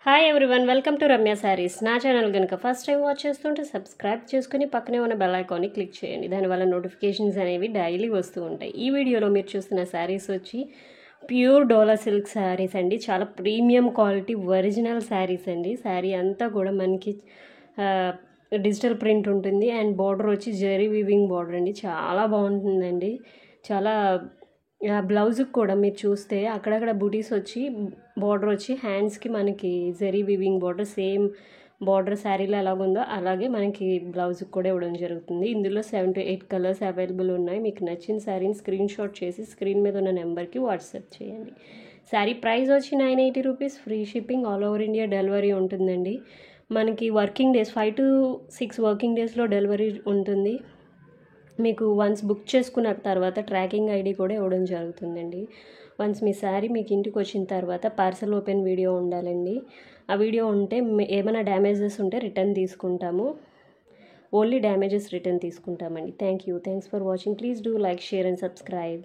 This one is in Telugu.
Hi everyone, welcome to Ramya saris. నా ఛానల్ కనుక ఫస్ట్ టైం వాచ్ చేస్తుంటే సబ్స్క్రైబ్ చేసుకుని పక్కనే ఉన్న బెల్ ఐకాన్ని క్లిక్ చేయండి. దానివల్ల నోటిఫికేషన్స్ అనేవి డైలీ వస్తూ ఉంటాయి. ఈ వీడియోలో మీరు చూస్తున్న శారీస్ వచ్చి ప్యూర్ డోలా సిల్క్ శారీస్ అండి. చాలా ప్రీమియం క్వాలిటీ ఒరిజినల్ శారీస్ అండి. శారీ అంతా కూడా మనకి డిజిటల్ ప్రింట్ ఉంటుంది అండ్ బార్డర్ వచ్చి జరీ వీవింగ్ బార్డర్ అండి. చాలా బాగుంటుందండి. చాలా బ్లౌజ్కి కూడా మీరు చూస్తే అక్కడక్కడ బూటీస్ వచ్చి బార్డర్ వచ్చి హ్యాండ్స్కి మనకి zari weaving border same border శారీలో ఎలాగుందో అలాగే మనకి బ్లౌజ్కి కూడా ఇవ్వడం జరుగుతుంది. ఇందులో 7 to 8 కలర్స్ అవైలబుల్ ఉన్నాయి. మీకు నచ్చిన శారీని స్క్రీన్ షాట్ చేసి స్క్రీన్ మీద ఉన్న నెంబర్కి వాట్సాప్ చేయండి. శారీ ప్రైస్ వచ్చి 980 rupees. Free shipping, all over India delivery ఉంటుందండి. మనకి వర్కింగ్ డేస్ 5 to 6 వర్కింగ్ డేస్లో డెలివరీ ఉంటుంది. మీకు వన్స్ బుక్ చేసుకున్న తర్వాత ట్రాకింగ్ ఐడి కూడా ఇవ్వడం జరుగుతుందండి. వన్స్ మీ శారీ మీకు ఇంటికి వచ్చిన తర్వాత పార్సల్ ఓపెన్ వీడియో ఉండాలండి. ఆ వీడియో ఉంటే ఏమైనా డ్యామేజెస్ ఉంటే రిటర్న్ తీసుకుంటాము. ఓన్లీ డ్యామేజెస్ రిటర్న్ తీసుకుంటామండి. Thanks for watching. Please do like, share and subscribe.